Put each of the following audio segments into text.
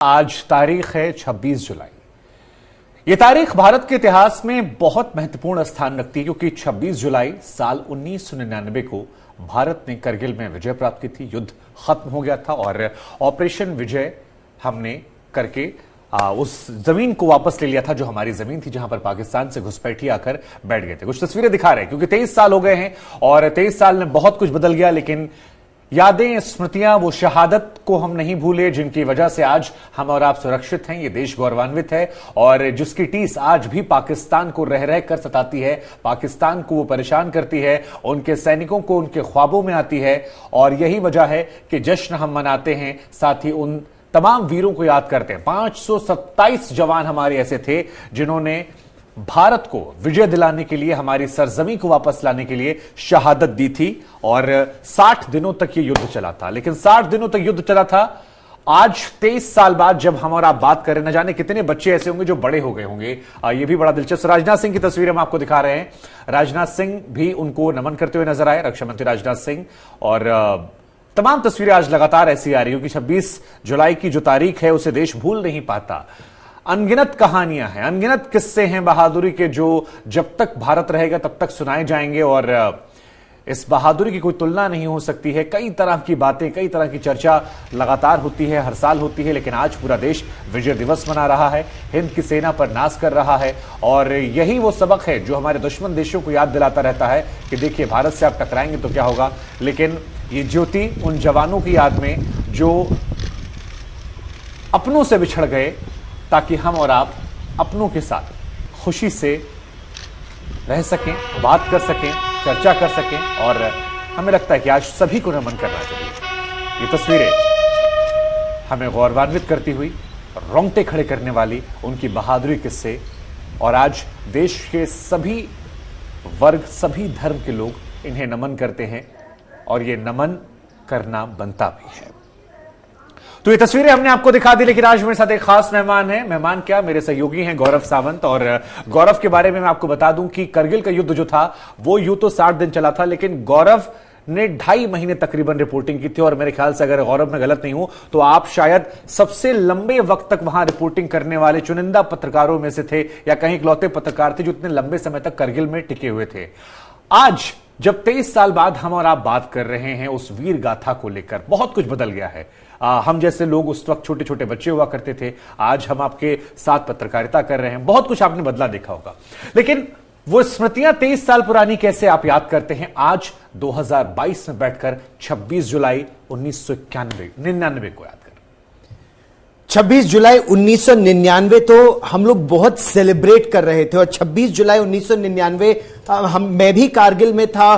आज तारीख है 26 जुलाई। यह तारीख भारत के इतिहास में बहुत महत्वपूर्ण स्थान रखती है क्योंकि 26 जुलाई साल 1999 को भारत ने करगिल में विजय प्राप्त की थी। युद्ध खत्म हो गया था और ऑपरेशन विजय हमने करके उस जमीन को वापस ले लिया था जो हमारी जमीन थी, जहां पर पाकिस्तान से घुसपैठी आकर बैठ गए थे। कुछ तस्वीरें दिखा रहे हैं क्योंकि 23 साल हो गए हैं और 23 साल में बहुत कुछ बदल गया, लेकिन यादें, स्मृतियां, वो शहादत को हम नहीं भूले जिनकी वजह से आज हम और आप सुरक्षित हैं। ये देश गौरवान्वित है और जिसकी टीस आज भी पाकिस्तान को रह रह कर सताती है, पाकिस्तान को वो परेशान करती है, उनके सैनिकों को उनके ख्वाबों में आती है। और यही वजह है कि जश्न हम मनाते हैं, साथ ही उन तमाम वीरों को याद करते हैं। 527 जवान हमारे ऐसे थे जिन्होंने भारत को विजय दिलाने के लिए, हमारी सरजमी को वापस लाने के लिए शहादत दी थी और 60 दिनों तक ये युद्ध चला था। लेकिन 60 दिनों तक युद्ध चला था, आज 23 साल बाद जब हम और आप बात करें, न जाने कितने बच्चे ऐसे होंगे जो बड़े हो गए होंगे। ये भी बड़ा दिलचस्प। राजनाथ सिंह की तस्वीर हम आपको दिखा रहे हैं। राजनाथ सिंह भी उनको नमन करते हुए नजर आए, रक्षा मंत्री राजनाथ सिंह। और तमाम तस्वीरें आज लगातार ऐसी आ रही हो कि 26 जुलाई की जो तारीख है उसे देश भूल नहीं पाता। अनगिनत कहानियां हैं, अनगिनत किस्से हैं बहादुरी के जो जब तक भारत रहेगा तब तक सुनाए जाएंगे और इस बहादुरी की कोई तुलना नहीं हो सकती है। कई तरह की बातें, कई तरह की चर्चा लगातार होती है, हर साल होती है, लेकिन आज पूरा देश विजय दिवस मना रहा है, हिंद की सेना पर नाज कर रहा है। और यही वो सबक है जो हमारे दुश्मन देशों को याद दिलाता रहता है कि देखिए, भारत से आप टकराएंगे तो क्या होगा। लेकिन ये ज्योति उन जवानों की याद में जो अपनों से बिछड़ गए ताकि हम और आप अपनों के साथ खुशी से रह सकें, बात कर सकें, चर्चा कर सकें। और हमें लगता है कि आज सभी को नमन करना चाहिए। ये तस्वीरें हमें गौरवान्वित करती हुई, रोंगटे खड़े करने वाली उनकी बहादुरी किस्से, और आज देश के सभी वर्ग, सभी धर्म के लोग इन्हें नमन करते हैं और ये नमन करना बनता भी है। तो ये तस्वीरें हमने आपको दिखा दी, लेकिन आज मेरे साथ एक खास मेहमान है। मेहमान क्या, मेरे सहयोगी हैं गौरव सावंत। और गौरव के बारे में मैं आपको बता दूं कि करगिल का युद्ध जो था वो यूं तो 60 दिन चला था, लेकिन गौरव ने 2.5 महीने तकरीबन रिपोर्टिंग की थी। और मेरे ख्याल से अगर गौरव में गलत नहीं हूं तो आप शायद सबसे लंबे वक्त तक वहां रिपोर्टिंग करने वाले चुनिंदा पत्रकारों में से थे, या कहीं इकलौते पत्रकार थे जो इतने लंबे समय तक करगिल में टिके हुए थे। आज जब 23 साल बाद हम और आप बात कर रहे हैं उस वीर गाथा को लेकर, बहुत कुछ बदल गया है। हम जैसे लोग उस वक्त छोटे छोटे बच्चे हुआ करते थे, आज हम आपके साथ पत्रकारिता कर रहे हैं। बहुत कुछ आपने बदला देखा होगा, लेकिन वो स्मृतियां 23 साल पुरानी कैसे आप याद करते हैं आज 2022 में बैठकर 26 जुलाई 1999 को याद कर? 26 जुलाई 1999 तो हम लोग बहुत सेलिब्रेट कर रहे थे। और 26 जुलाई 1999 मैं भी कारगिल में था,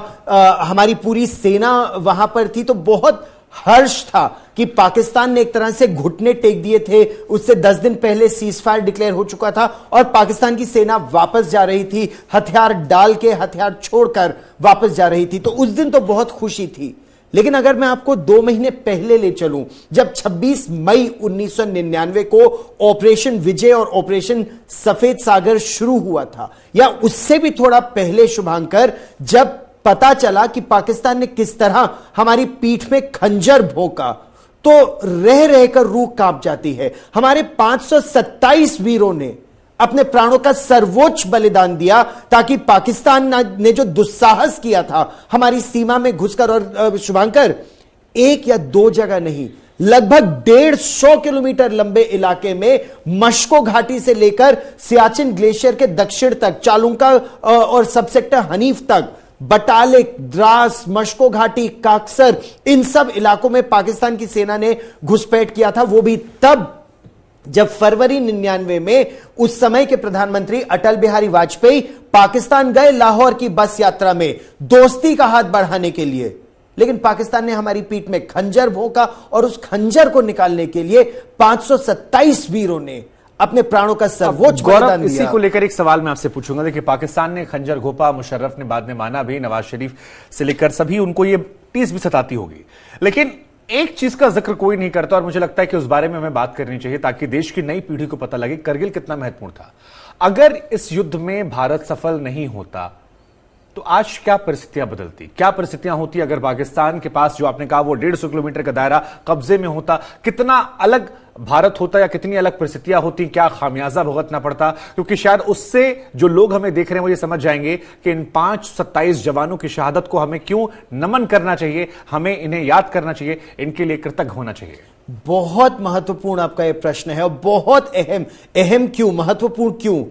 हमारी पूरी सेना वहां पर थी, तो बहुत हर्ष था कि पाकिस्तान ने एक तरह से घुटने टेक दिए थे। उससे 10 दिन पहले सीजफायर डिक्लेयर हो चुका था और पाकिस्तान की सेना वापस जा रही थी, हथियार डाल के, हथियार छोड़कर वापस जा रही थी। तो उस दिन तो बहुत खुशी थी। लेकिन अगर मैं आपको 2 महीने पहले ले चलूं, जब 26 मई 1999 को ऑपरेशन विजय और ऑपरेशन सफेद सागर शुरू हुआ था, या उससे भी थोड़ा पहले शुभांकर, जब पता चला कि पाकिस्तान ने किस तरह हमारी पीठ में खंजर भोंका, तो रह रहकर रूह कांप जाती है। हमारे 527 वीरों ने अपने प्राणों का सर्वोच्च बलिदान दिया ताकि पाकिस्तान ने जो दुस्साहस किया था हमारी सीमा में घुसकर, और शुभांकर, 1 या 2 जगह नहीं, लगभग 150 किलोमीटर लंबे इलाके में मशको घाटी से लेकर सियाचिन ग्लेशियर के दक्षिण तक, चालुंका और सबसेक्टर हनीफ तक, बटालिक, द्रास, मशको घाटी, काक्सर, इन सब इलाकों में पाकिस्तान की सेना ने घुसपैठ किया था। वो भी तब जब फरवरी 99 में उस समय के प्रधानमंत्री अटल बिहारी वाजपेयी पाकिस्तान गए लाहौर की बस यात्रा में दोस्ती का हाथ बढ़ाने के लिए। लेकिन पाकिस्तान ने हमारी पीठ में खंजर भोंका और उस खंजर को निकालने के लिए 527 वीरों ने अपने प्राणों का सर्वोच्च बलिदान दिया। इसी को लेकर एक सवाल मैं आपसे पूछूंगा। देखिए, पाकिस्तान ने खंजर घोंपा, मुशर्रफ ने बाद में माना भी, नवाज शरीफ से लेकर सभी, उनको ये टीस भी सताती होगी। लेकिन एक चीज का जिक्र कोई नहीं करता और मुझे लगता है कि उस बारे में हमें बात करनी चाहिए ताकि देश की नई पीढ़ी को पता लगे करगिल कितना महत्वपूर्ण था। अगर इस युद्ध में भारत सफल नहीं होता तो आज क्या परिस्थितियां बदलती, क्या परिस्थितियां होती अगर पाकिस्तान के पास जो आपने कहा वो 150 किलोमीटर का दायरा कब्जे में होता, कितना अलग भारत होता या कितनी अलग परिस्थितियां होती, क्या खामियाजा भुगतना पड़ता, क्योंकि शायद उससे जो लोग हमें देख रहे हैं वो ये समझ जाएंगे कि इन 5-27 जवानों की शहादत को हमें क्यों नमन करना चाहिए, हमें इन्हें याद करना चाहिए, इनके लिए कृतज्ञ होना चाहिए। बहुत महत्वपूर्ण आपका यह प्रश्न है और बहुत अहम क्यों, महत्वपूर्ण क्यों?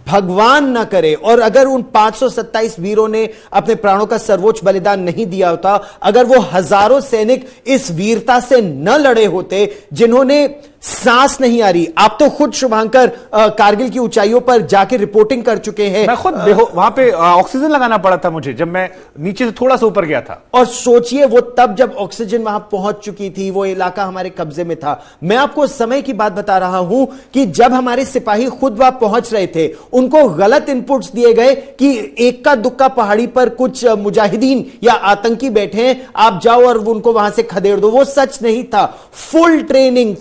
भगवान ना करे और अगर उन 527 वीरों ने अपने प्राणों का सर्वोच्च बलिदान नहीं दिया होता, अगर वो हजारों सैनिक इस वीरता से न लड़े होते जिन्होंने सांस नहीं आ रही। आप तो खुद शुभांकर कारगिल की ऊंचाइयों पर जाके रिपोर्टिंग कर चुके हैं। मैं खुद वहां पे ऑक्सीजन लगाना पड़ा था मुझे जब मैं नीचे से थोड़ा सा ऊपर गया था। और सोचिए वो तब जब ऑक्सीजन वहां पहुंच चुकी थी, वो इलाका हमारे कब्जे में था। मैं आपको समय की बात बता रहा हूं कि जब हमारे सिपाही खुद वहां पहुंच रहे थे, उनको गलत इनपुट्स दिए गए कि एक्का दुक्का पहाड़ी पर कुछ मुजाहिदीन या आतंकी बैठे हैं, आप जाओ और उनको वहां से खदेड़ दो। वो सच नहीं था। फुल ट्रेनिंग,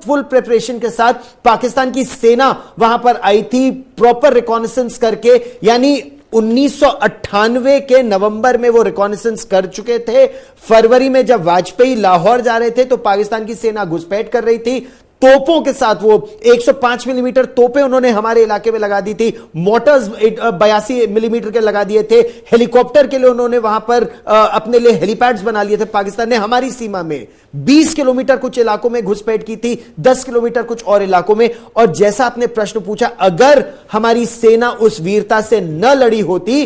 फुल प्रिपरेशन के साथ पाकिस्तान की सेना वहां पर आई थी, प्रॉपर रिकॉनेसेंस करके। यानी 1998 के नवंबर में वो रिकॉनेसेंस कर चुके थे। फरवरी में जब वाजपेयी लाहौर जा रहे थे तो पाकिस्तान की सेना घुसपैठ कर रही थी तोपों के साथ। वो 105 मिलीमीटर तोपें उन्होंने हमारे इलाके में लगा दी थी, मोटर्स 82 मिलीमीटर के लगा दिए थे, हेलीकॉप्टर के लिए उन्होंने वहां पर अपने लिए हेलीपैड्स बना लिए थे। पाकिस्तान ने हमारी सीमा में 20 किलोमीटर कुछ इलाकों में घुसपैठ की थी, 10 किलोमीटर कुछ और इलाकों में। और जैसा आपने प्रश्न पूछा, अगर हमारी सेना उस वीरता से न लड़ी होती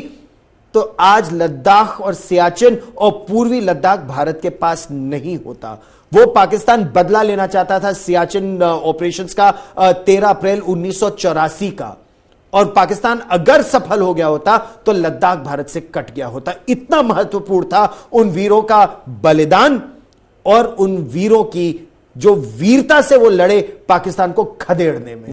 तो आज लद्दाख और सियाचिन और पूर्वी लद्दाख भारत के पास नहीं होता। वो पाकिस्तान बदला लेना चाहता था सियाचिन ऑपरेशंस का 13 अप्रैल 1984 का, और पाकिस्तान अगर सफल हो गया होता तो लद्दाख भारत से कट गया होता। इतना महत्वपूर्ण था उन वीरों का बलिदान और उन वीरों की जो वीरता से वो लड़े पाकिस्तान को खदेड़ने में।